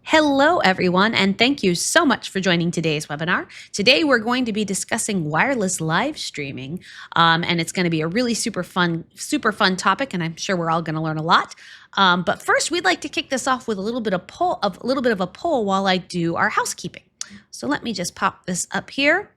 Hello, everyone, and thank you so much for joining today's webinar. Today, we're going to be discussing wireless live streaming, and it's going to be a really super fun topic, and I'm sure we're all going to learn a lot. But first, we'd like to kick this off with a little bit of a poll while I do our housekeeping. So let me just pop this up here.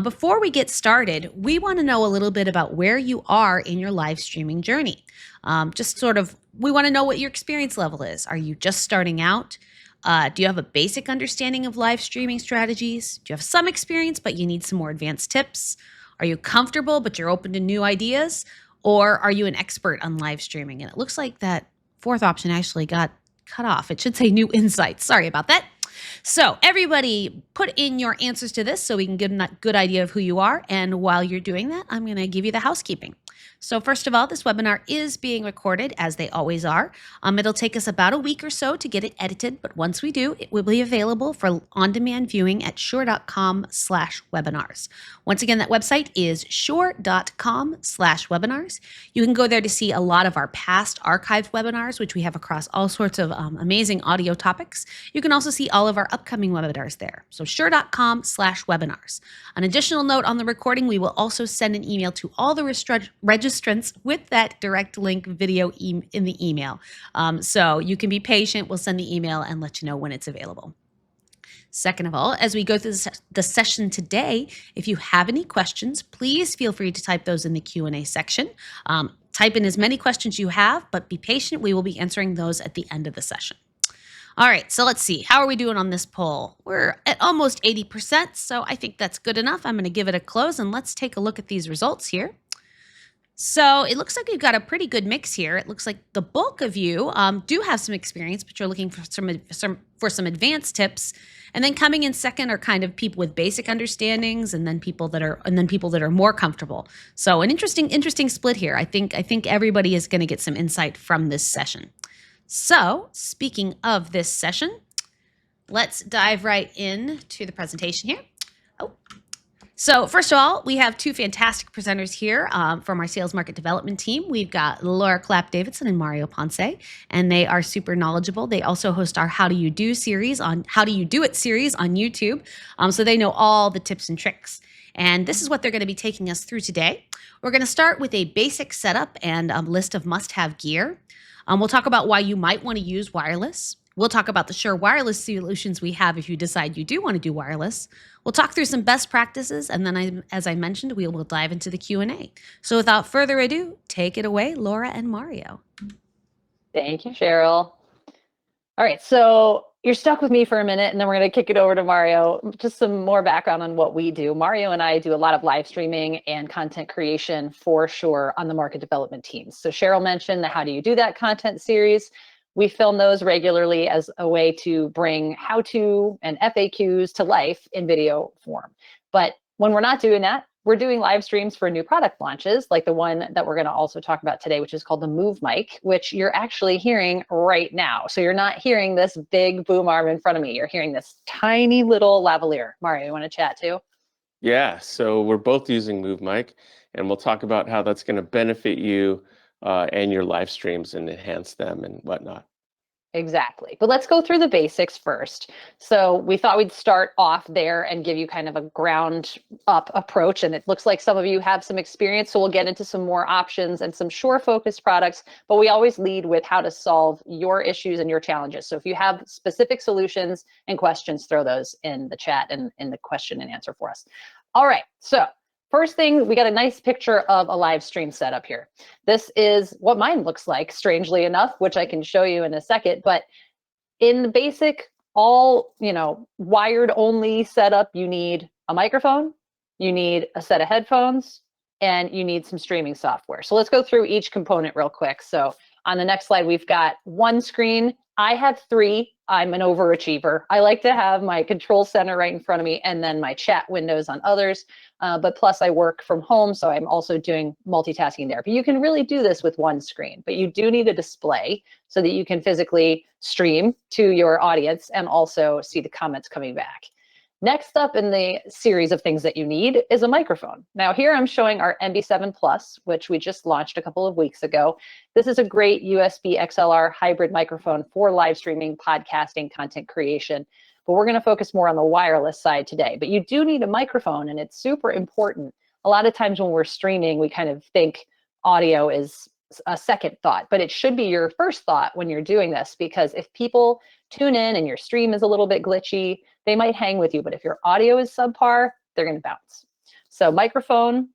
Before we get started, we want to know a little bit about where you are in your live streaming journey. We want to know what your experience level is. Are you just starting out? Do you have a basic understanding of live streaming strategies? Do you have some experience, but you need some more advanced tips? Are you comfortable, but you're open to new ideas? Or are you an expert on live streaming? And it looks like that fourth option actually got cut off. It should say new insights. Sorry about that. So everybody put in your answers to this so we can get a good idea of who you are. And while you're doing that, I'm going to give you the housekeeping. So first of all, this webinar is being recorded, as they always are. It'll take us about a week or so to get it edited, but once we do, it will be available for on-demand viewing at shure.com/webinars. Once again, that website is shure.com/webinars. You can go there to see a lot of our past archived webinars, which we have across all sorts of amazing audio topics. You can also see all of our upcoming webinars there. So shure.com/webinars. An additional note on the recording, we will also send an email to all the registrants with that direct link video in the email. So you can be patient. We'll send the email and let you know when it's available. Second of all, as we go through the session today, if you have any questions, please feel free to type those in the Q&A section. Type in as many questions you have, but be patient. We will be answering those at the end of the session. All right, so let's see. How are we doing on this poll? We're at almost 80%, so I think that's good enough. I'm going to give it a close, and let's take a look at these results here. So it looks like we've got a pretty good mix here. It looks like the bulk of you do have some experience, but you're looking for some advanced tips. And then coming in second are kind of people with basic understandings, and then people that are more comfortable. So an interesting split here. I think everybody is going to get some insight from this session. So speaking of this session, let's dive right in to the presentation here. So first of all, we have two fantastic presenters here from our sales market development team. We've got Laura Clapp-Davidson and Mario Ponce, and they are super knowledgeable. They also host our How Do You Do it series on YouTube. So they know all the tips and tricks. And this is what they're going to be taking us through today. We're going to start with a basic setup and a list of must-have gear. We'll talk about why you might want to use wireless. We'll talk about the Shure wireless solutions we have if you decide you do want to do wireless. We'll talk through some best practices, and then as I mentioned, we will dive into the Q&A. So without further ado, take it away, Laura and Mario. Thank you, Cheryl. All right, so you're stuck with me for a minute, and then we're going to kick it over to Mario. Just some more background on what we do. Mario and I do a lot of live streaming and content creation for Shure on the market development teams. So Cheryl mentioned the How Do You Do That content series. We film those regularly as a way to bring how-to and FAQs to life in video form. But when we're not doing that, we're doing live streams for new product launches, like the one that we're going to also talk about today, which is called the Move Mic, which you're actually hearing right now. So you're not hearing this big boom arm in front of me. You're hearing this tiny little lavalier. Mario, you want to chat too? Yeah, so we're both using Move Mic, and we'll talk about how that's going to benefit you and your live streams and enhance them and whatnot. Exactly. But let's go through the basics first. So we thought we'd start off there and give you kind of a ground up approach. And it looks like some of you have some experience. So we'll get into some more options and some Shure focused products, but we always lead with how to solve your issues and your challenges. So if you have specific solutions and questions, throw those in the chat and in the question and answer for us. All right. So first thing, we got a nice picture of a live stream setup here. This is what mine looks like, strangely enough, which I can show you in a second. But in the basic, all wired only setup, you need a microphone, you need a set of headphones, and you need some streaming software. So let's go through each component real quick. So on the next slide, we've got one screen. I have three. I'm an overachiever. I like to have my control center right in front of me and then my chat windows on others. But plus I work from home, so I'm also doing multitasking there. But you can really do this with one screen, but you do need a display so that you can physically stream to your audience and also see the comments coming back. Next up in the series of things that you need is a microphone. Now here I'm showing our MB7 Plus, which we just launched a couple of weeks ago. This is a great USB XLR hybrid microphone for live streaming, podcasting, content creation. But we're going to focus more on the wireless side today. But you do need a microphone, and it's super important. A lot of times when we're streaming, we kind of think audio is a second thought, but it should be your first thought when you're doing this, because if people tune in and your stream is a little bit glitchy, they might hang with you. But if your audio is subpar, they're going to bounce. So microphone,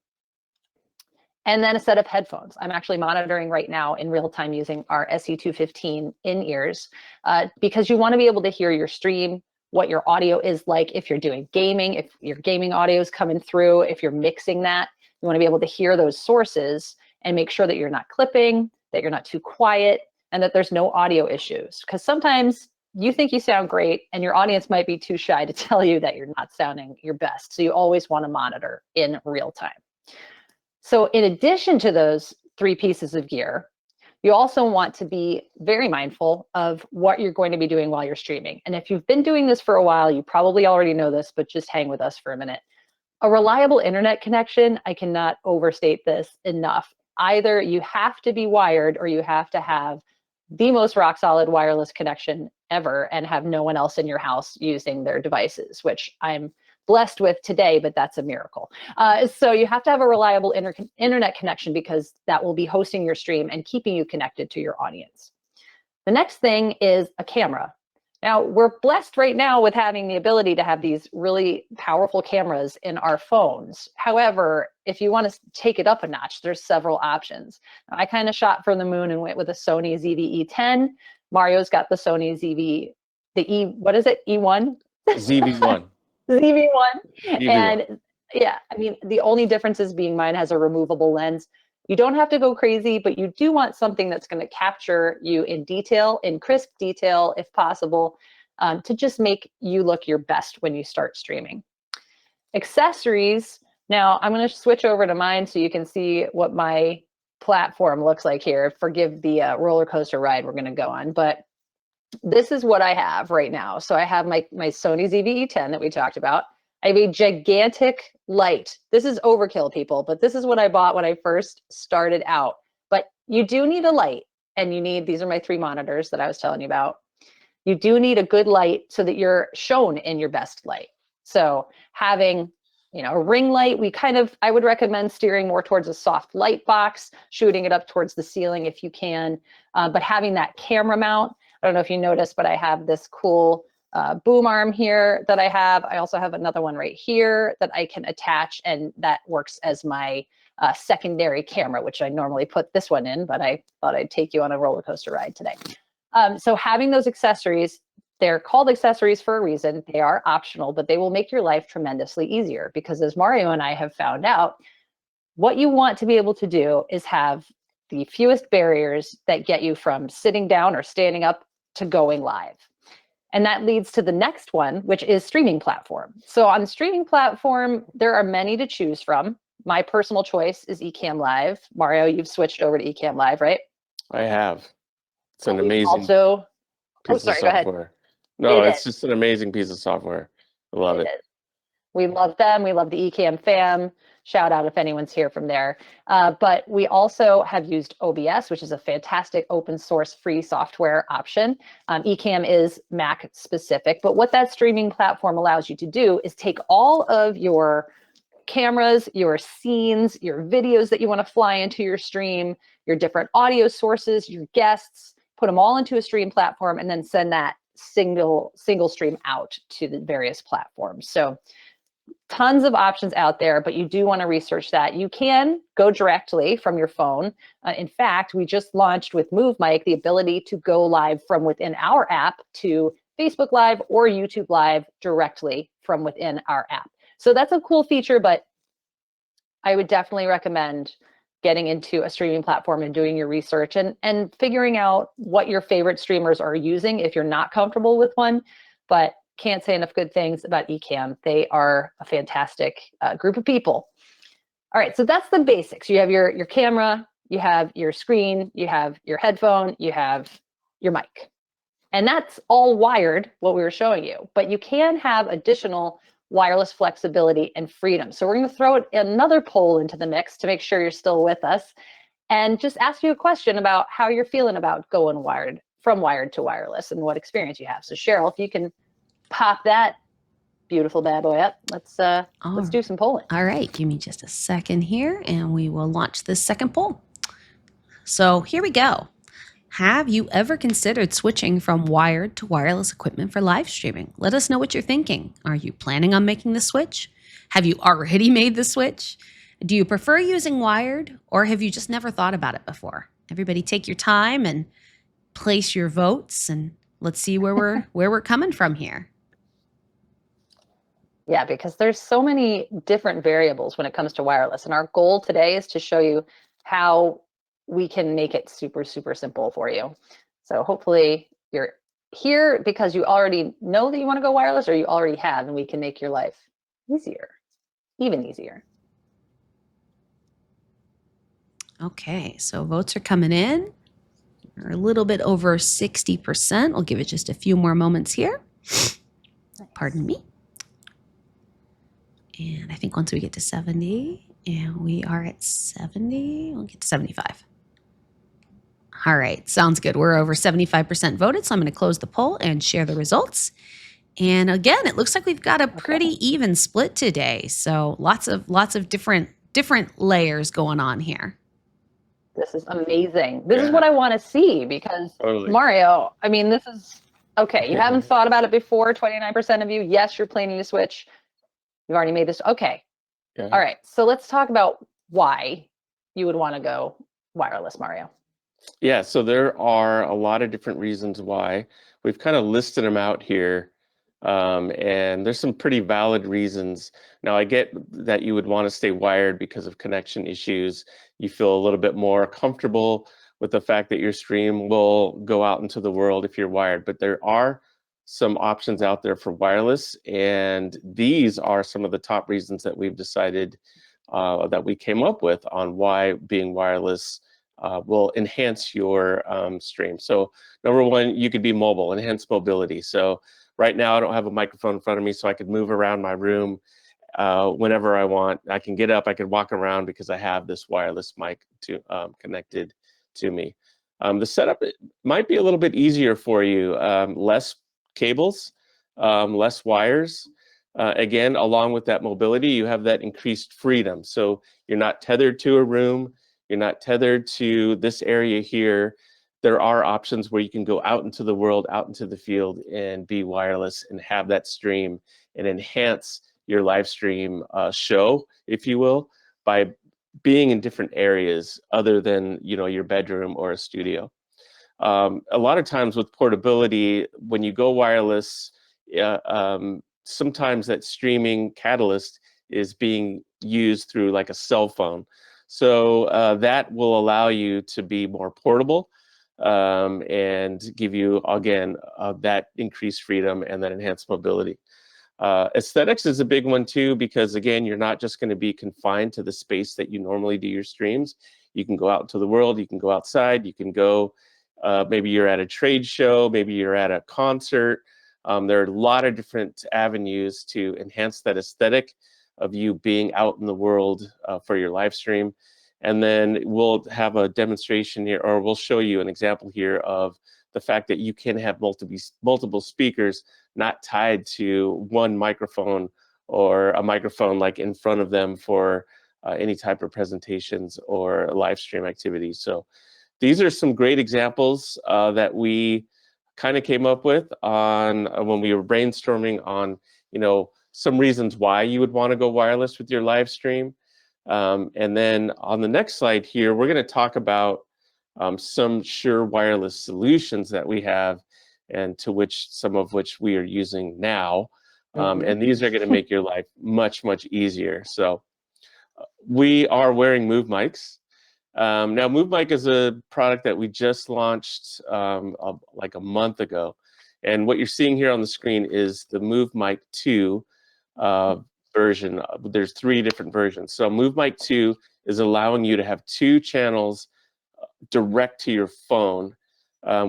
and then a set of headphones. I'm actually monitoring right now in real time using our SE215 in-ears because you want to be able to hear your stream, what your audio is like if you're doing gaming, if your gaming audio is coming through, if you're mixing that, you want to be able to hear those sources and make sure that you're not clipping, that you're not too quiet, and that there's no audio issues. Because sometimes you think you sound great and your audience might be too shy to tell you that you're not sounding your best. So you always want to monitor in real time. So in addition to those three pieces of gear, you also want to be very mindful of what you're going to be doing while you're streaming. And if you've been doing this for a while, you probably already know this, but just hang with us for a minute. A reliable internet connection, I cannot overstate this enough. Either you have to be wired or you have to have the most rock solid wireless connection ever and have no one else in your house using their devices, which I'm blessed with today, but that's a miracle. So you have to have a reliable internet connection because that will be hosting your stream and keeping you connected to your audience. The next thing is a camera. Now, we're blessed right now with having the ability to have these really powerful cameras in our phones. However, if you want to take it up a notch, there's several options. Now, I kind of shot for the moon and went with a Sony ZV-E10. Mario's got the Sony ZV, what is it, E1? ZV1. ZV1. And yeah, I mean, the only difference is being mine has a removable lens. You don't have to go crazy, but you do want something that's going to capture you in detail, in crisp detail, if possible, to just make you look your best when you start streaming. Accessories. Now, I'm going to switch over to mine so you can see what my platform looks like here. Forgive the roller coaster ride we're going to go on, but this is what I have right now. So I have my Sony ZV-E10 that we talked about. I have a gigantic light. This is overkill, people, but this is what I bought when I first started out. But you do need a light, and you need, these are my three monitors that I was telling you about. You do need a good light so that you're shown in your best light. So having, you know, a ring light, I would recommend steering more towards a soft light box, shooting it up towards the ceiling if you can, but having that camera mount. I don't know if you noticed, but I have this cool boom arm here that I have. I also have another one right here that I can attach, and that works as my secondary camera, which I normally put this one in, but I thought I'd take you on a roller coaster ride today. So having those accessories, they're called accessories for a reason. They are optional, but they will make your life tremendously easier, because as Mario and I have found out, what you want to be able to do is have the fewest barriers that get you from sitting down or standing up to going live. And that leads to the next one, which is streaming platform. So on streaming platform, there are many to choose from. My personal choice is Ecamm Live. Mario, you've switched over to Ecamm Live, right? I have. It's an amazing piece go of ahead. software. No, it's just an amazing piece of software. I love it. We love them. We love the Ecamm fam. Shout out if anyone's here from there. But we also have used OBS, which is a fantastic open source free software option. Ecamm is Mac specific, but what that streaming platform allows you to do is take all of your cameras, your scenes, your videos that you want to fly into your stream, your different audio sources, your guests, put them all into a stream platform, and then send that single stream out to the various platforms. So tons of options out there, but you do want to research that. You can go directly from your phone. In fact, we just launched with MoveMic the ability to go live from within our app to Facebook Live or YouTube Live directly from within our app. So that's a cool feature, but I would definitely recommend getting into a streaming platform and doing your research and figuring out what your favorite streamers are using if you're not comfortable with one. But can't say enough good things about Ecamm. They are a fantastic group of people. All right, so that's the basics. You have your camera, you have your screen, you have your headphone, you have your mic. And that's all wired, what we were showing you. But you can have additional wireless flexibility and freedom. So we're going to throw another poll into the mix to make sure you're still with us, and just ask you a question about how you're feeling about going from wired to wireless and what experience you have. So Cheryl, if you can pop that beautiful bad boy up, let's do some polling. All right, give me just a second here and we will launch this second poll. So here we go. Have you ever considered switching from wired to wireless equipment for live streaming? Let us know what you're thinking. Are you planning on making the switch? Have you already made the switch? Do you prefer using wired, or have you just never thought about it before? Everybody take your time and place your votes, and let's see where we're coming from here. Yeah, because there's so many different variables when it comes to wireless. And our goal today is to show you how we can make it super, super simple for you. So hopefully you're here because you already know that you want to go wireless, or you already have, and we can make your life easier, even easier. Okay, so votes are coming in. We're a little bit over 60%. I'll give it just a few more moments here. Pardon me. And I think once we get to 70, and we are at 70, we'll get to 75. All right, sounds good. We're over 75% voted, so I'm going to close the poll and share the results. And again, it looks like we've got a pretty even split today. So lots of different layers going on here. This is amazing. This is what I want to see, because Mario, I mean, this is okay. You haven't thought about it before. 29% of you, yes, you're planning to switch. You've already made this. Okay. All right. So let's talk about why you would want to go wireless, Mario. Yeah, so there are a lot of different reasons why. We've kind of listed them out here, and there's some pretty valid reasons. Now, I get that you would want to stay wired because of connection issues. You feel a little bit more comfortable with the fact that your stream will go out into the world if you're wired, but there are some options out there for wireless, and these are some of the top reasons that we've decided that we came up with on why being wireless will enhance your stream. So number one, you could be mobile, enhance mobility. So right now I don't have a microphone in front of me, so I could move around my room whenever I want. I can get up, I can walk around because I have this wireless mic connected to me. The setup might be a little bit easier for you, less cables, less wires. Again, along with that mobility, you have that increased freedom. So you're not tethered to a room. You're not tethered to this area here. There are options where you can go out into the world, out into the field, and be wireless and have that stream and enhance your live stream show, if you will, by being in different areas other than your bedroom or a studio. A lot of times with portability, when you go wireless, sometimes that streaming catalyst is being used through like a cell phone. So that will allow you to be more portable and give you, again, that increased freedom and that enhanced mobility. Aesthetics is a big one too, because again, you're not just going to be confined to the space that you normally do your streams. You can go out into the world, you can go outside, you can go, maybe you're at a trade show, maybe you're at a concert. There are a lot of different avenues to enhance that aesthetic of you being out in the world for your live stream. And then we'll have a demonstration here, or we'll show you an example here of the fact that you can have multiple speakers not tied to one microphone, or a microphone like in front of them for any type of presentations or live stream activities. So these are some great examples that we kind of came up with on when we were brainstorming on, some reasons why you would want to go wireless with your live stream. And then on the next slide here, we're going to talk about some Shure wireless solutions that we have, and some of which we are using now. And these are going to make your life much, much easier. So we are wearing Move mics. Now, Move mic is a product that we just launched like a month ago. And what you're seeing here on the screen is the Move mic 2 version. There's 3 different versions. So Move mic 2 is allowing you to have 2 channels direct to your phone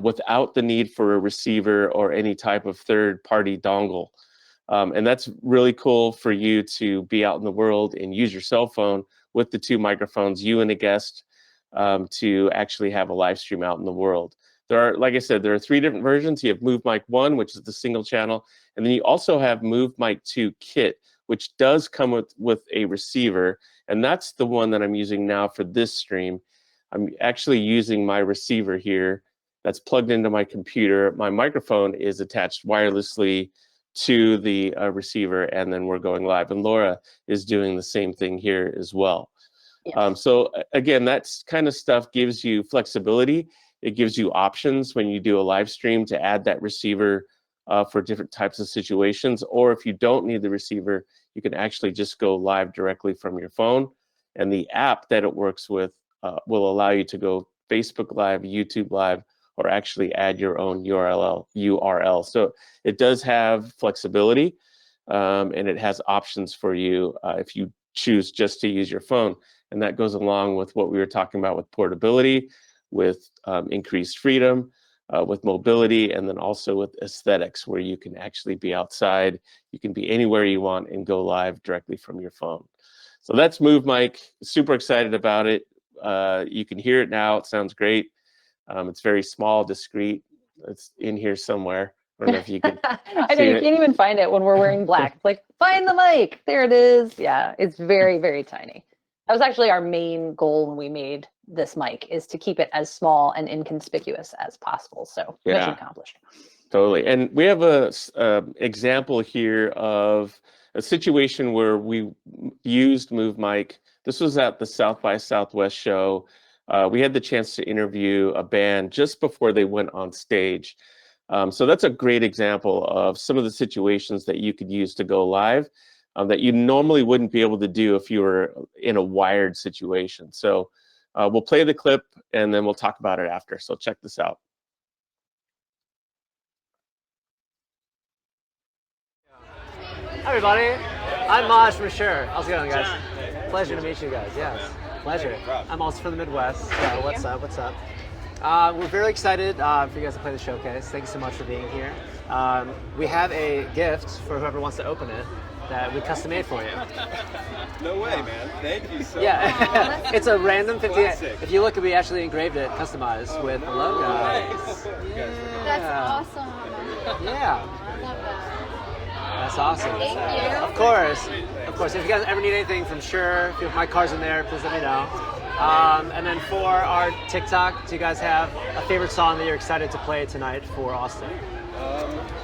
without the need for a receiver or any type of third-party dongle. And that's really cool for you to be out in the world and use your cell phone with the 2 microphones, you and a guest, to actually have a live stream out in the world. There are, like I said, there are 3 different versions. You have Move Mic 1, which is the single channel, and then you also have Move Mic 2 Kit, which does come with a receiver, and that's the one that I'm using now for this stream. I'm actually using my receiver here that's plugged into my computer. My microphone is attached wirelessly to the receiver, and then we're going live. And Laura is doing the same thing here as well. Yes. So again, that's kind of stuff gives you flexibility. It gives you options when you do a live stream to add that receiver for different types of situations. Or if you don't need the receiver, you can actually just go live directly from your phone. And the app that it works with will allow you to go Facebook Live, YouTube Live, or actually add your own URL. So it does have flexibility, and it has options for you if you choose just to use your phone. And that goes along with what we were talking about with portability, with increased freedom, with mobility, and then also with aesthetics, where you can actually be outside, you can be anywhere you want and go live directly from your phone. So that's Move Mic. Super excited about it. You can hear it now. It sounds great. It's very small, discreet. It's in here somewhere. I don't know if you can I know you can't even find it when we're wearing black. It's like, find the mic. There it is. Yeah, it's very, very tiny. That was actually our main goal when we made this mic, is to keep it as small and inconspicuous as possible. So mission accomplished. Totally. And we have a example here of a situation where we used Move Mic. This was at the South by Southwest show. We had the chance to interview a band just before they went on stage. So that's a great example of some of the situations that you could use to go live that you normally wouldn't be able to do if you were in a wired situation. So we'll play the clip and then we'll talk about it after. So check this out. Hi everybody, I'm Maj from Shure. How's it going, guys? Pleasure to meet you guys, yes. Pleasure. I'm also from the Midwest, so what's up, what's up? We're very excited for you guys to play the showcase. Thank you so much for being here. We have a gift for whoever wants to open it that we custom made for you. No way, man. Thank you so much. Yeah, it's a random 50. Classic. If you look, we actually engraved it, customized with the logo. Nice. That's awesome. Yeah. I love that. That's awesome. Thank you. Of course. If you guys ever need anything from Shure, if my car's in there, please let me know. And then for our TikTok, do you guys have a favorite song that you're excited to play tonight for Austin?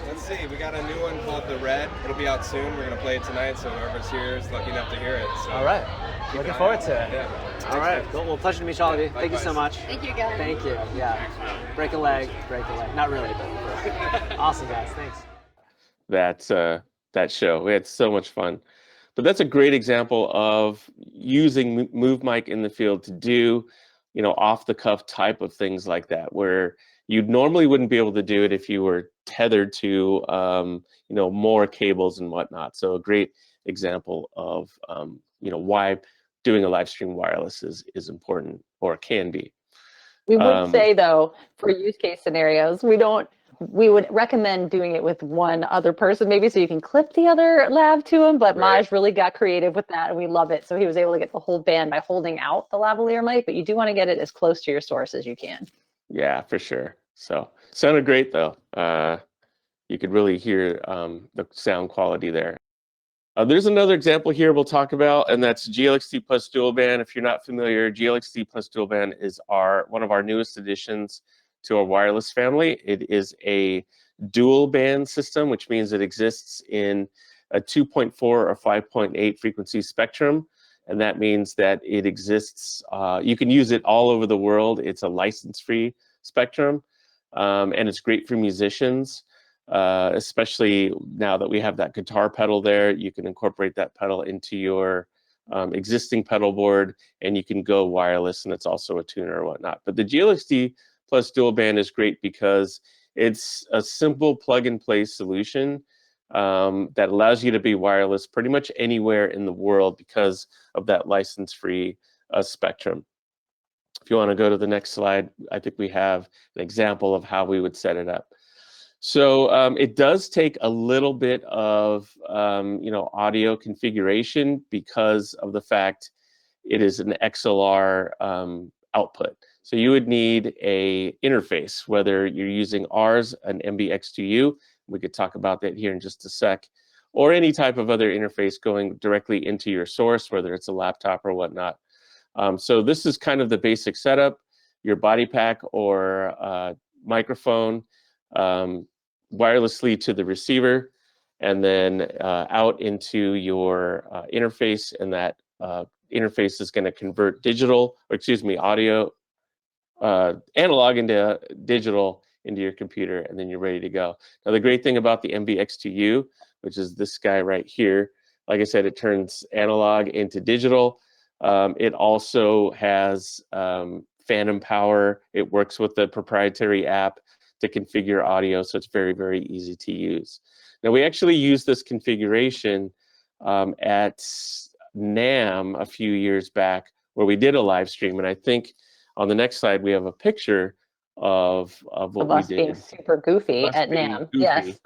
Let's see. We got a new one called The Red. It'll be out soon. We're gonna play it tonight, so whoever's here is lucky enough to hear it. So All right. Looking forward to it. Yeah. All right. Well, pleasure to meet all of you. Thank you so much. Thank you, guys. Thank you. Yeah. Break a leg. Not really, but awesome, guys. Thanks. That show. We had so much fun. But that's a great example of using Move Mic in the field to do, off the cuff type of things like that, where you normally wouldn't be able to do it if you were tethered to, more cables and whatnot. So a great example of, why doing a live stream wireless is important, or can be. We would say, though, for use case scenarios, we would recommend doing it with one other person, maybe, so you can clip the other lav to him. But Right. Maj really got creative with that, and we love it. So he was able to get the whole band by holding out the lavalier mic, but you do want to get it as close to your source as you can. Yeah, for sure. So sounded great though. You could really hear the sound quality there. There's another example here we'll talk about, and that's GLXT plus dual band. If you're not familiar, GLXT plus dual band is one of our newest additions to our wireless family. It is a dual band system, which means it exists in a 2.4 or 5.8 frequency spectrum. And that means that it exists, you can use it all over the world. It's a license-free spectrum, and it's great for musicians, especially now that we have that guitar pedal there. You can incorporate that pedal into your existing pedal board, and you can go wireless, and it's also a tuner or whatnot. But the GLXT plus dual band is great because it's a simple plug-and-play solution that allows you to be wireless pretty much anywhere in the world because of that license-free spectrum. If you want to go to the next slide, I think we have an example of how we would set it up. So it does take a little bit of audio configuration because of the fact it is an XLR output. So you would need a interface, whether you're using ours, an MBX2U, we could talk about that here in just a sec, or any type of other interface going directly into your source, whether it's a laptop or whatnot. So this is kind of the basic setup, your body pack or microphone, wirelessly to the receiver, and then out into your interface, and that interface is going to convert audio, analog into digital into your computer, and then you're ready to go. Now, the great thing about the MBX2U, which is this guy right here, like I said, it turns analog into digital. It also has phantom power. It works with the proprietary app to configure audio, so it's very, very easy to use. Now, we actually used this configuration at NAMM a few years back, where we did a live stream, and I think on the next slide we have a picture of what we us did. being super goofy at NAMM. Yes.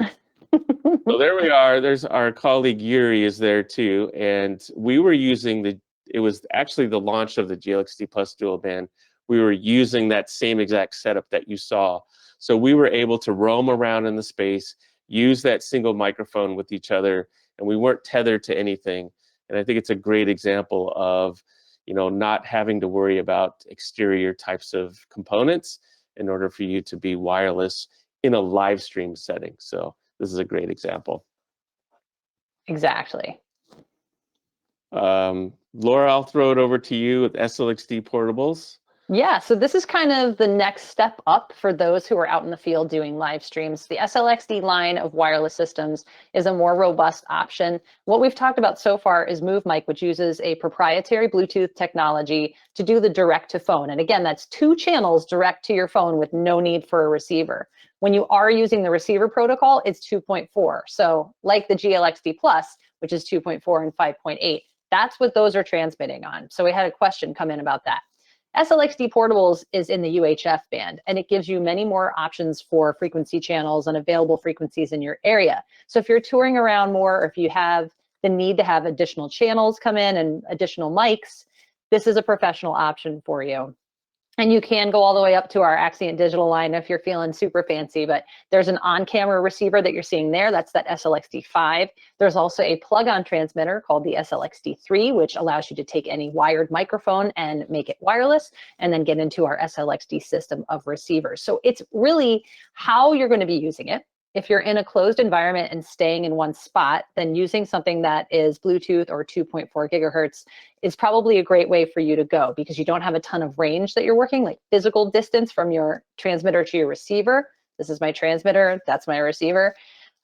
So there we are. There's our colleague Yuri is there too, and we were using it was actually the launch of the GLXD Plus dual band. We were using that same exact setup that you saw. So we were able to roam around in the space, use that single microphone with each other, and we weren't tethered to anything. And I think it's a great example of, not having to worry about exterior types of components in order for you to be wireless in a live stream setting. So this is a great example. Exactly. Laura, I'll throw it over to you with SLXD portables. Yeah, so this is kind of the next step up for those who are out in the field doing live streams. The SLXD line of wireless systems is a more robust option. What we've talked about so far is MoveMic, which uses a proprietary Bluetooth technology to do the direct to phone. And again, that's 2 channels direct to your phone with no need for a receiver. When you are using the receiver protocol, it's 2.4. So like the GLXD Plus, which is 2.4 and 5.8, that's what those are transmitting on. So we had a question come in about that. SLXD Portables is in the UHF band, and it gives you many more options for frequency channels and available frequencies in your area. So if you're touring around more, or if you have the need to have additional channels come in and additional mics, this is a professional option for you. And you can go all the way up to our Axient Digital line if you're feeling super fancy, but there's an on-camera receiver that you're seeing there. That's that SLXD5. There's also a plug-on transmitter called the SLXD3, which allows you to take any wired microphone and make it wireless, and then get into our SLXD system of receivers. So it's really how you're going to be using it. If you're in a closed environment and staying in one spot, then using something that is Bluetooth or 2.4 gigahertz is probably a great way for you to go, because you don't have a ton of range that you're working, like physical distance from your transmitter to your receiver. This is my transmitter, that's my receiver.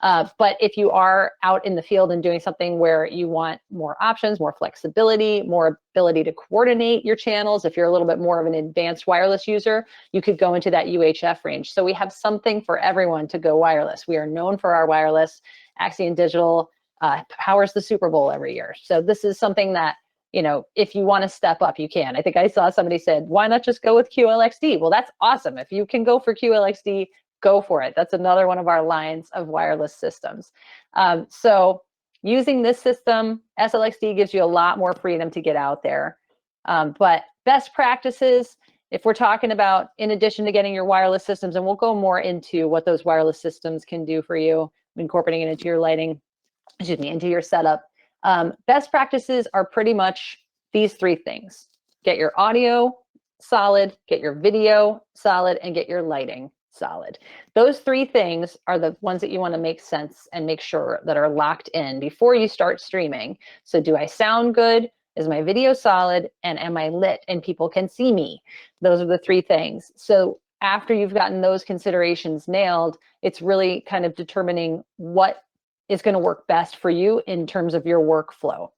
But if you are out in the field and doing something where you want more options, more flexibility, more ability to coordinate your channels, if you're a little bit more of an advanced wireless user, you could go into that UHF range. So we have something for everyone to go wireless. We are known for our wireless. Axient Digital powers the Super Bowl every year. So this is something that, if you want to step up, you can. I think I saw somebody said, why not just go with QLXD? Well, that's awesome. If you can go for QLXD, go for it. That's another one of our lines of wireless systems. So using this system, SLXD gives you a lot more freedom to get out there. But best practices, if we're talking about, in addition to getting your wireless systems, and we'll go more into what those wireless systems can do for you, incorporating it into your lighting, into your setup. Best practices are pretty much these 3 things. Get your audio solid, get your video solid, and get your lighting solid. Those 3 things are the ones that you want to make sense and make sure that are locked in before you start streaming. So do I sound good? Is my video solid? And am I lit and people can see me? Those are the 3 things. So after you've gotten those considerations nailed, it's really kind of determining what is going to work best for you in terms of your workflow.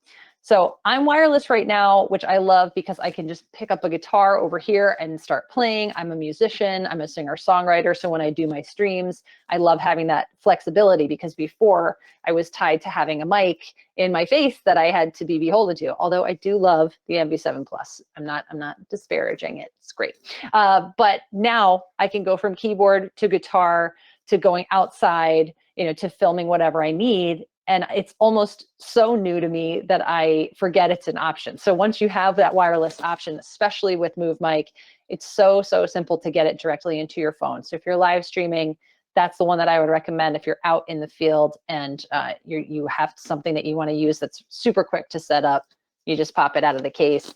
So I'm wireless right now, which I love because I can just pick up a guitar over here and start playing. I'm a musician, I'm a singer-songwriter. So when I do my streams, I love having that flexibility, because before I was tied to having a mic in my face that I had to be beholden to. Although I do love the MV7 Plus. I'm not disparaging it. It's great. But now I can go from keyboard to guitar to going outside, to filming whatever I need. And it's almost so new to me that I forget it's an option. So once you have that wireless option, especially with Move Mic, it's so simple to get it directly into your phone. So if you're live streaming, that's the one that I would recommend if you're out in the field and you have something that you want to use that's super quick to set up. You just pop it out of the case,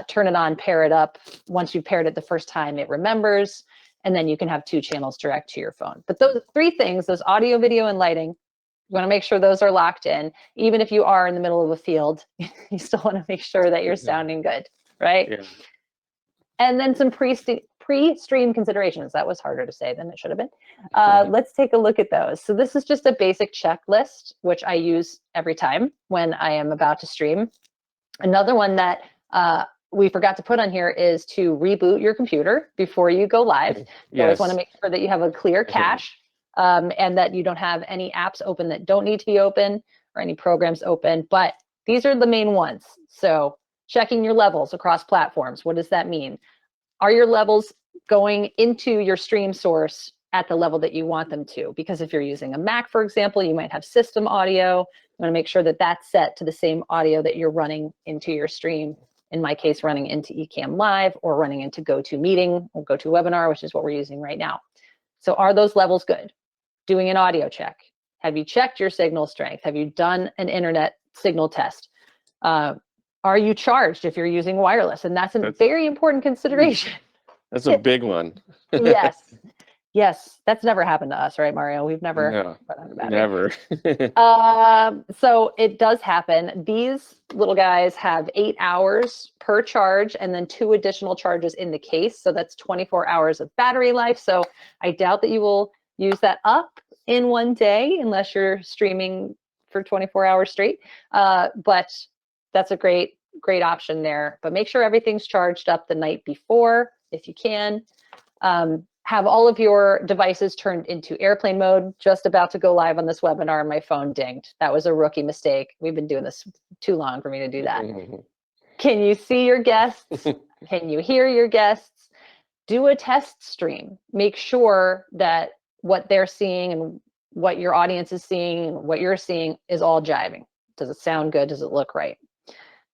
turn it on, pair it up. Once you've paired it the first time, it remembers, and then you can have 2 channels direct to your phone. But those 3 things, those audio, video, and lighting, you want to make sure those are locked in. Even if you are in the middle of a field, you still want to make sure that you're sounding good, right? Yeah. And then some pre-stream considerations. That was harder to say than it should have been. Let's take a look at those. So this is just a basic checklist, which I use every time when I am about to stream. Another one that we forgot to put on here is to reboot your computer before you go live. You always want to make sure that you have a clear cache and that you don't have any apps open that don't need to be open or any programs open. But these are the main ones. So checking your levels across platforms. What does that mean? Are your levels going into your stream source at the level that you want them to? Because if you're using a Mac, for example, you might have system audio. You want to make sure that that's set to the same audio that you're running into your stream. In my case, running into Ecamm Live or running into GoToMeeting or GoToWebinar, which is what we're using right now. So are those levels good? Doing an audio check. Have you checked your signal strength? Have you done an internet signal test? Are you charged if you're using wireless? And that's a very important consideration. That's a big one. Yes. Yes. That's never happened to us, right, Mario? We've never run out of battery. Never. So it does happen. These little guys have 8 hours per charge and then 2 additional charges in the case. So that's 24 hours of battery life. So I doubt that you will use that up in one day unless you're streaming for 24 hours straight. But that's a great option there. But make sure everything's charged up the night before if you can. Have all of your devices turned into airplane mode. Just about to go live on this webinar and my phone dinged. That was a rookie mistake. We've been doing this too long for me to do that. Can you see your guests? Can you hear your guests? Do a test stream. Make sure that what they're seeing and what your audience is seeing and what you're seeing is all jiving. Does it sound good? Does it look right?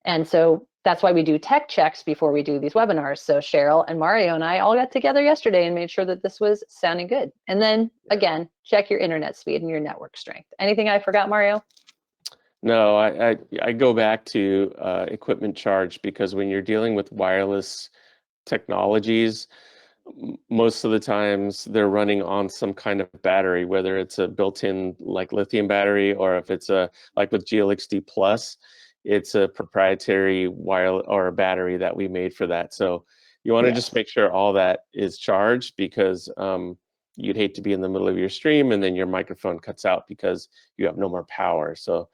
And so that's why we do tech checks before we do these webinars. So Cheryl and Mario and I all got together yesterday and made sure that this was sounding good. And then again, check your internet speed and your network strength. Anything I forgot, Mario? No, I go back to equipment charge, because when you're dealing with wireless technologies, most of the times they're running on some kind of battery, whether it's a built-in like lithium battery, or if it's a like with GLXD Plus, it's a proprietary wire or a battery that we made for that. So you want to just make sure all that is charged, because you'd hate to be in the middle of your stream and then your microphone cuts out because you have no more power. So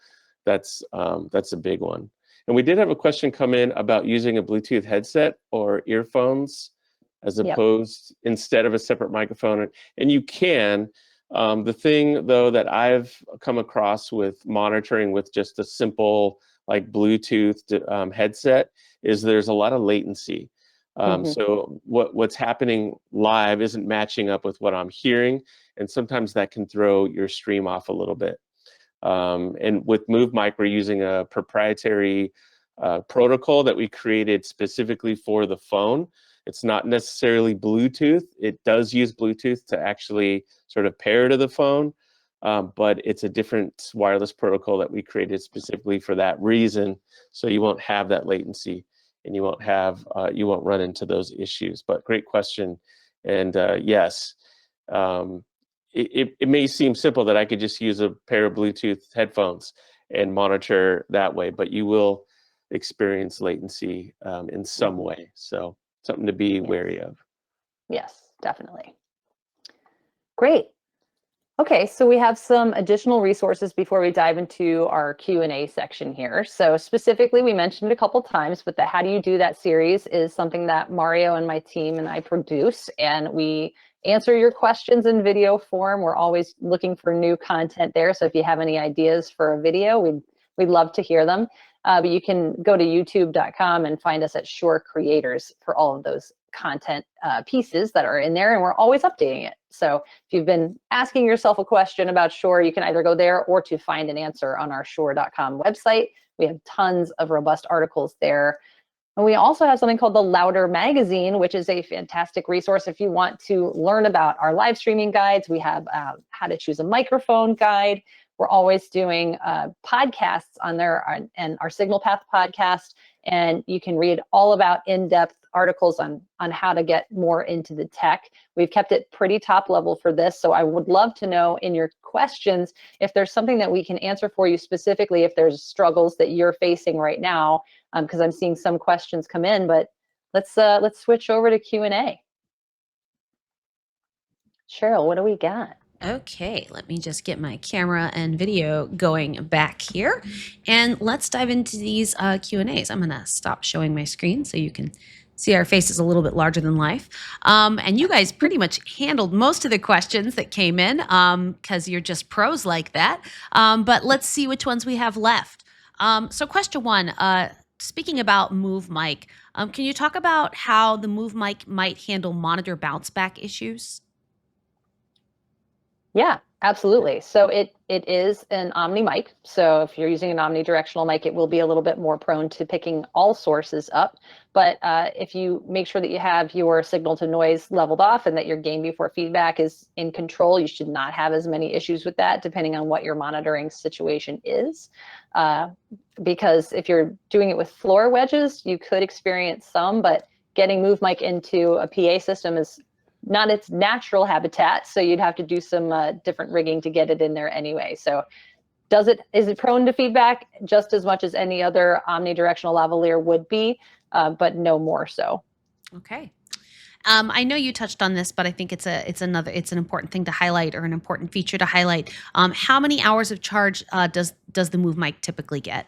that's a big one. And we did have a question come in about using a Bluetooth headset or earphones as opposed instead of a separate microphone. And you can. The thing though that I've come across with monitoring with just a simple like Bluetooth headset is there's a lot of latency. So what's happening live isn't matching up with what I'm hearing, and sometimes that can throw your stream off a little bit. And with Move Mic, we're using a proprietary protocol that we created specifically for the phone. It's not necessarily Bluetooth. It does use Bluetooth to actually sort of pair to the phone, but it's a different wireless protocol that we created specifically for that reason. So you won't have that latency, and you won't run into those issues. But great question, and yes, it may seem simple that I could just use a pair of Bluetooth headphones and monitor that way, but you will experience latency in some way. So something to be wary of. Yes, definitely. Great. Okay, so we have some additional resources before we dive into our Q&A section here. So specifically, we mentioned a couple times, but the How Do You Do That series is something that Mario and my team and I produce, and we answer your questions in video form. We're always looking for new content there. So if you have any ideas for a video, we'd love to hear them. But you can go to youtube.com and find us at Shure Creators for all of those content pieces that are in there, and we're always updating it. So if you've been asking yourself a question about Shure, you can either go there or to find an answer on our Shure.com website. We have tons of robust articles there. And we also have something called the Louder Magazine, which is a fantastic resource if you want to learn about our live streaming guides. We have how to choose a microphone guide. We're always doing podcasts on there, and our Signal Path podcast, and you can read all about in-depth articles on how to get more into the tech. We've kept it pretty top level for this, so I would love to know in your questions if there's something that we can answer for you specifically, if there's struggles that you're facing right now, because I'm seeing some questions come in. But let's switch over to Q&A. Cheryl, what do we got? Okay, let me just get my camera and video going back here, and let's dive into these Q&As. I'm gonna stop showing my screen so you can see our faces a little bit larger than life. And you guys pretty much handled most of the questions that came in because you're just pros like that. But let's see which ones we have left. So question one, speaking about Move Mic, can you talk about how the Move Mic might handle monitor bounce back issues? Yeah, absolutely. So it is an omni mic. So if you're using an omnidirectional mic, it will be a little bit more prone to picking all sources up. But if you make sure that you have your signal to noise leveled off and that your gain before feedback is in control, you should not have as many issues with that, depending on what your monitoring situation is. Because if you're doing it with floor wedges, you could experience some, but getting Move Mic into a PA system is not its natural habitat, so you'd have to do some different rigging to get it in there anyway. So is it prone to feedback just as much as any other omnidirectional lavalier would be, but no more so. Okay. I know you touched on this, but I think it's an important thing to highlight, or an important feature to highlight. How many hours of charge does the Move Mic typically get?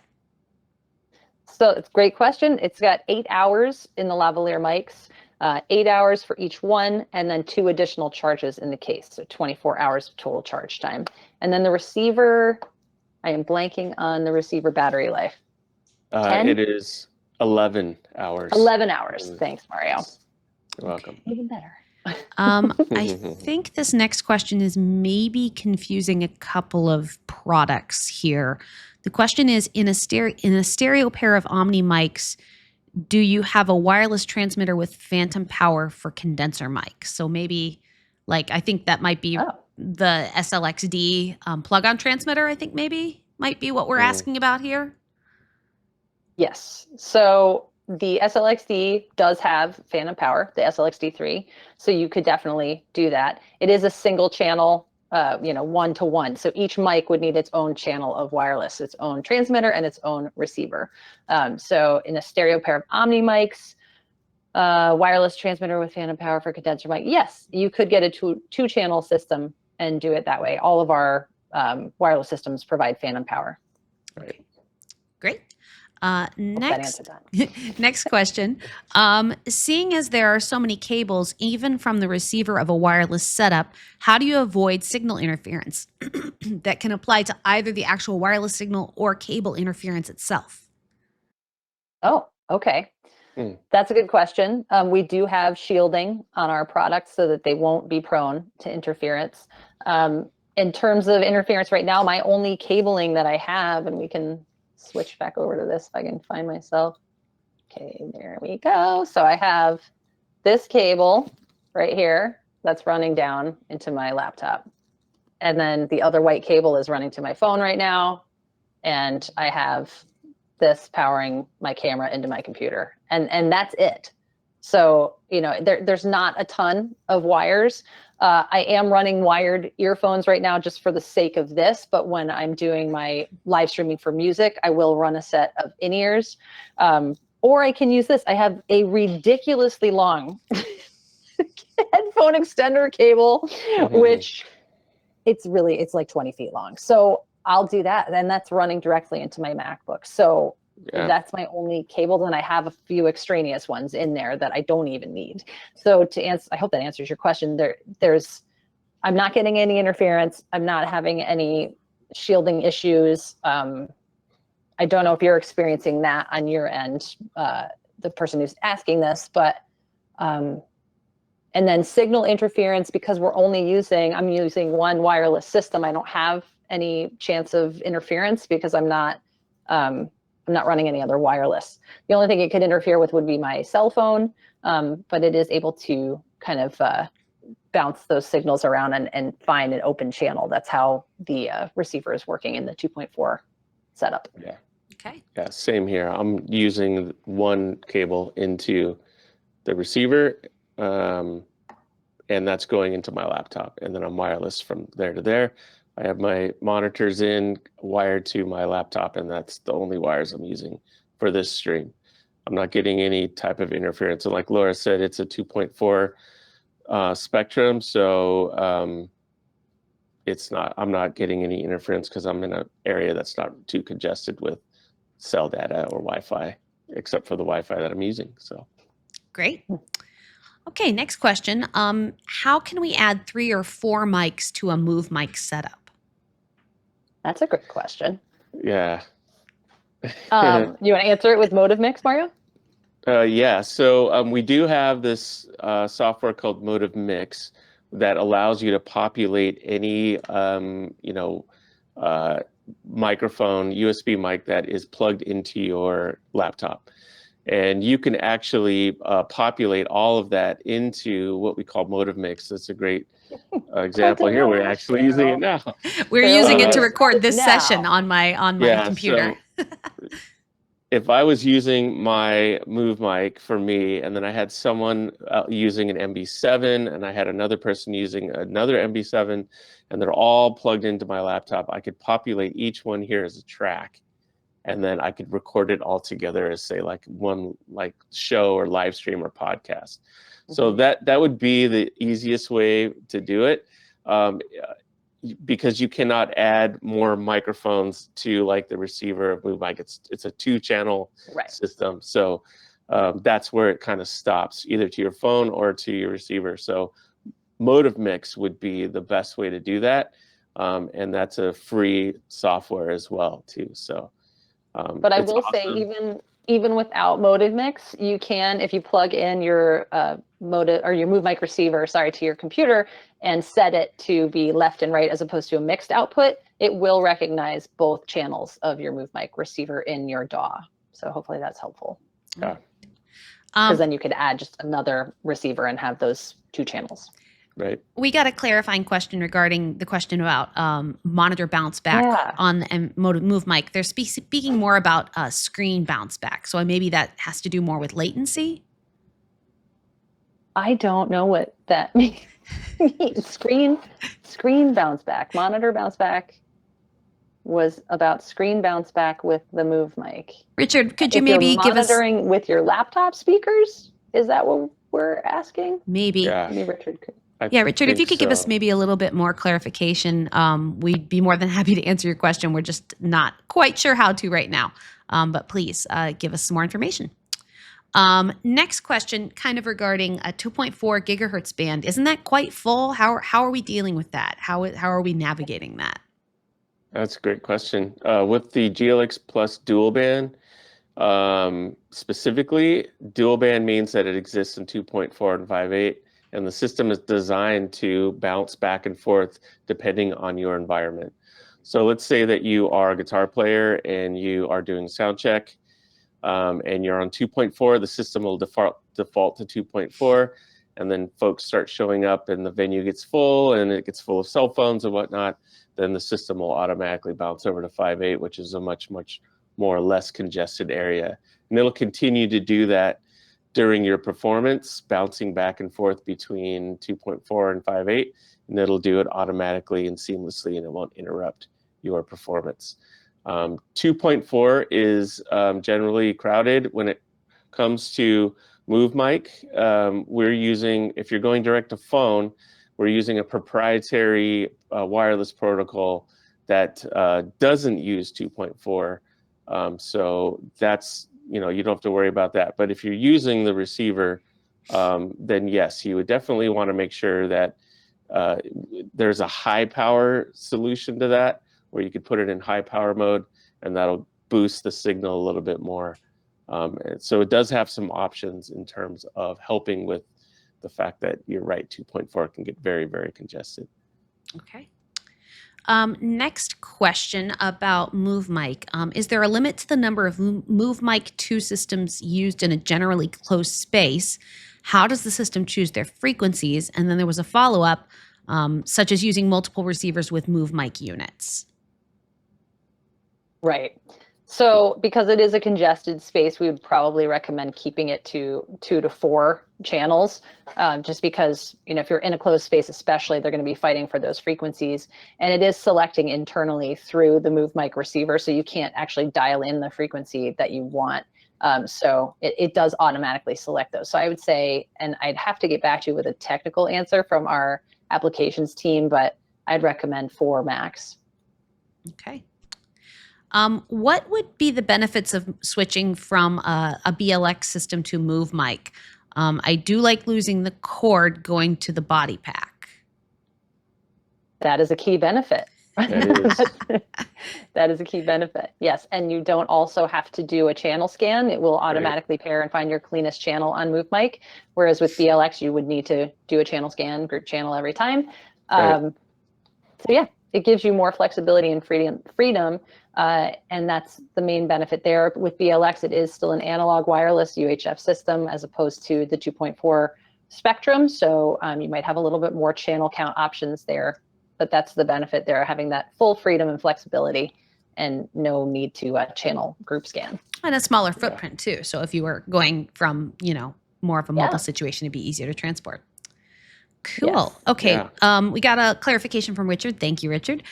So it's a great question. It's got 8 hours in the lavalier mics. 8 hours for each one, and then 2 additional charges in the case, so 24 hours of total charge time. And then the receiver, I am blanking on the receiver battery life. It is 11 hours. 11 hours. Thanks, Mario. You're welcome. Even better. I think this next question is maybe confusing a couple of products here. The question is, in a stereo pair of Omni mics, do you have a wireless transmitter with phantom power for condenser mic? So maybe, like, I think that might be the SLXD plug-on transmitter, I think maybe might be what we're asking about here. Yes. So the SLXD does have phantom power, the SLXD3. So you could definitely do that. It is a single channel, one-to-one. So each mic would need its own channel of wireless, its own transmitter and its own receiver. So in a stereo pair of Omni mics, wireless transmitter with phantom power for condenser mic, yes, you could get a two-channel system and do it that way. All of our wireless systems provide phantom power. Right. Great. Next question. Seeing as there are so many cables, even from the receiver of a wireless setup, how do you avoid signal interference that can apply to either the actual wireless signal or cable interference itself? Oh, okay. That's a good question. We do have shielding on our products so that they won't be prone to interference. In terms of interference right now, my only cabling that I have, and we can switch back over to this if I can find myself. Okay, there we go. So I have this cable right here that's running down into my laptop. And then the other white cable is running to my phone right now. And I have this powering my camera into my computer. And that's it. So, there's not a ton of wires. I am running wired earphones right now just for the sake of this, but when I'm doing my live streaming for music, I will run a set of in-ears. Or I can use this. I have a ridiculously long headphone extender cable, which it's like 20 feet long. So I'll do that. And that's running directly into my MacBook. So that's my only cable. And I have a few extraneous ones in there that I don't even need. So to answer, I hope that answers your question. I'm not getting any interference. I'm not having any shielding issues. I don't know if you're experiencing that on your end, the person who's asking this, but And then signal interference, because I'm using one wireless system, I don't have any chance of interference because I'm not running any other wireless. The only thing it could interfere with would be my cell phone, but it is able to kind of bounce those signals around and find an open channel. That's how the receiver is working in the 2.4 setup. Yeah. Okay. Yeah, same here. I'm using one cable into the receiver, and that's going into my laptop, and then I'm wireless from there to there. I have my monitors in wired to my laptop, and that's the only wires I'm using for this stream. I'm not getting any type of interference. And like Laura said, it's a 2.4 spectrum, so I'm not getting any interference because I'm in an area that's not too congested with cell data or Wi-Fi, except for the Wi-Fi that I'm using. So Great. Okay, next question. How can we add 3 or 4 mics to a Move mic setup? That's a great question. yeah. You want to answer it with Motive Mix, Mario? Yeah, so we do have this software called Motive Mix that allows you to populate any microphone, USB mic that is plugged into your laptop. And you can actually populate all of that into what we call Motive Mix. That's a great example here. We're actually using it now. We're using it to record this session on my computer. So if I was using my Move mic for me, and then I had someone using an MB7, and I had another person using another MB7, and they're all plugged into my laptop, I could populate each one here as a track, and then I could record it all together as, say, like one show or live stream or podcast. So that would be the easiest way to do it. Because you cannot add more microphones to like the receiver of Move mic. It's a 2-channel system. So that's where it kind of stops, either to your phone or to your receiver. So Motive Mix would be the best way to do that. And that's a free software as well too. So but I will say, even without Motive Mix, you can, if you plug in your Motive or your Move mic receiver, to your computer and set it to be left and right as opposed to a mixed output, it will recognize both channels of your Move mic receiver in your DAW. So hopefully that's helpful. Yeah. Because then you could add just another receiver and have those 2 channels. Right. We got a clarifying question regarding the question about monitor bounce back on the Move mic. They're speaking more about screen bounce back. So maybe that has to do more with latency. I don't know what that means. Screen bounce back. Monitor bounce back was about screen bounce back with the Move mic. Richard, could you maybe give us monitoring with your laptop speakers? Is that what we're asking? Maybe. Yeah. Maybe Richard could. Richard, if you could give us maybe a little bit more clarification, we'd be more than happy to answer your question. We're just not quite sure how to right now, but please give us some more information. Next question, kind of regarding a 2.4 gigahertz band. Isn't that quite full? How are we dealing with that? How are we navigating that? That's a great question. With the GLX Plus dual band, specifically, dual band means that it exists in 2.4 and 5.8. And the system is designed to bounce back and forth depending on your environment. So let's say that you are a guitar player and you are doing sound check, and you're on 2.4. The system will default to 2.4, and then folks start showing up and the venue gets full and it gets full of cell phones and whatnot. Then the system will automatically bounce over to 5.8, which is a much more or less congested area. And it'll continue to do that during your performance, bouncing back and forth between 2.4 and 5.8, and it'll do it automatically and seamlessly, and it won't interrupt your performance. 2.4 is generally crowded when it comes to Move mic. We're using, if you're going direct to phone, we're using a proprietary wireless protocol that doesn't use 2.4. So that's, you don't have to worry about that. But if you're using the receiver, then yes, you would definitely want to make sure that there's a high power solution to that, where you could put it in high power mode, and that'll boost the signal a little bit more. And so it does have some options in terms of helping with the fact that you're right, 2.4 can get very, very congested. Okay. Next question about MoveMic. Is there a limit to the number of MoveMic 2 systems used in a generally closed space? How does the system choose their frequencies? And then there was a follow-up, such as using multiple receivers with MoveMic units. Right. So because it is a congested space, we would probably recommend keeping it to 2 to 4 channels, just because, if you're in a closed space, especially, they're going to be fighting for those frequencies. And it is selecting internally through the MoveMic receiver, so you can't actually dial in the frequency that you want. So it does automatically select those. So I would say, and I'd have to get back to you with a technical answer from our applications team, but I'd recommend 4 max. Okay. What would be the benefits of switching from a BLX system to MoveMic? I do like losing the cord going to the body pack. That is a key benefit. That That is a key benefit. Yes. And you don't also have to do a channel scan. It will automatically pair and find your cleanest channel on MoveMic. Whereas with BLX, you would need to do a channel scan, group channel every time. Right. So yeah, it gives you more flexibility and freedom. And that's the main benefit there. With BLX, it is still an analog wireless UHF system as opposed to the 2.4 spectrum. So you might have a little bit more channel count options there, but that's the benefit there, having that full freedom and flexibility and no need to channel group scan. And a smaller footprint too. So if you were going from, more of a mobile Yeah. situation, it'd be easier to transport. Cool. Yes. Okay. Yeah. We got a clarification from Richard. Thank you, Richard.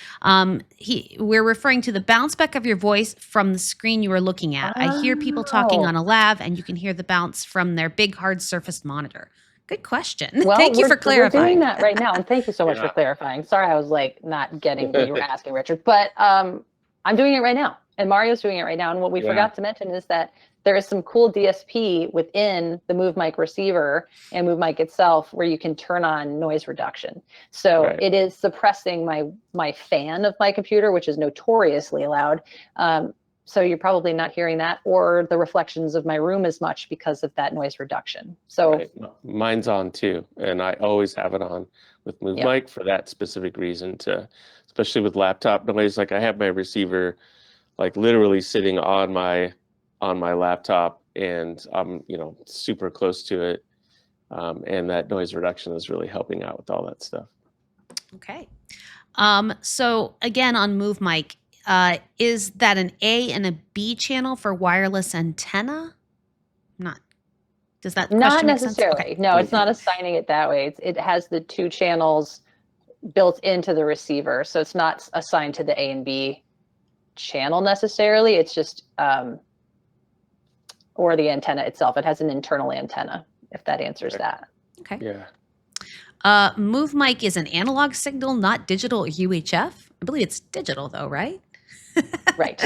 We're referring to the bounce back of your voice from the screen you were looking at. I hear people talking Oh. on a lav, and you can hear the bounce from their big hard surface monitor. Good question. Well, Thank you for We're clarifying. doing that right now, and thank you so much Yeah. for clarifying. Sorry, I was not getting what you were asking, Richard. But I'm doing it right now, and Mario's doing it right now. And what we Yeah. forgot to mention is that there is some cool DSP within the MoveMic receiver and MoveMic itself, where you can turn on noise reduction. So Right. it is suppressing my fan of my computer, which is notoriously loud. So you're probably not hearing that or the reflections of my room as much because of that noise reduction. So Right. Mine's on too, and I always have it on with MoveMic for that specific reason, especially with laptop noise. Like I have my receiver like literally sitting on my laptop, and I'm super close to it, and that noise reduction is really helping out with all that stuff. Okay. So again, on MoveMic, is that an A and a B channel for wireless antenna? Does that not question make sense? necessarily. Okay. No, it's not assigning it that way. It has the 2 channels built into the receiver. So it's not assigned to the A and B channel necessarily. It's just, or the antenna itself. It has an internal antenna, if that answers that. Okay. Yeah. MoveMic is an analog signal, not digital or UHF. I believe it's digital though, right? Right.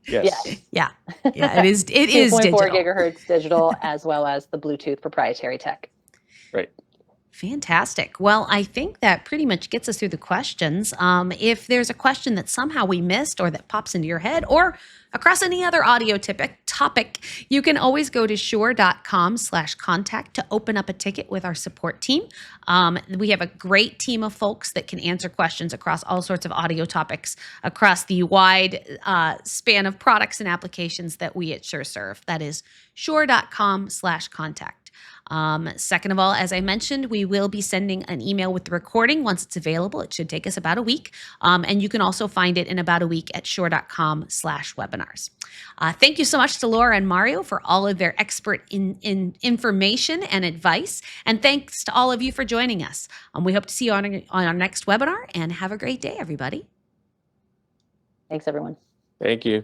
Yes. Yeah. Yeah, it is. It is 2.4 digital. gigahertz digital, as well as the Bluetooth proprietary tech. Right. Fantastic. Well, I think that pretty much gets us through the questions. If there's a question that somehow we missed or that pops into your head or across any other audio topic, you can always go to shure.com/contact to open up a ticket with our support team. We have a great team of folks that can answer questions across all sorts of audio topics across the wide span of products and applications that we at Shure serve. That is shure.com/contact. Second of all, as I mentioned, we will be sending an email with the recording once it's available. It should take us about a week. And you can also find it in about a week at shure.com/webinars. Thank you so much to Laura and Mario for all of their expert information and advice. And thanks to all of you for joining us. We hope to see you on our next webinar, and have a great day, everybody. Thanks, everyone. Thank you.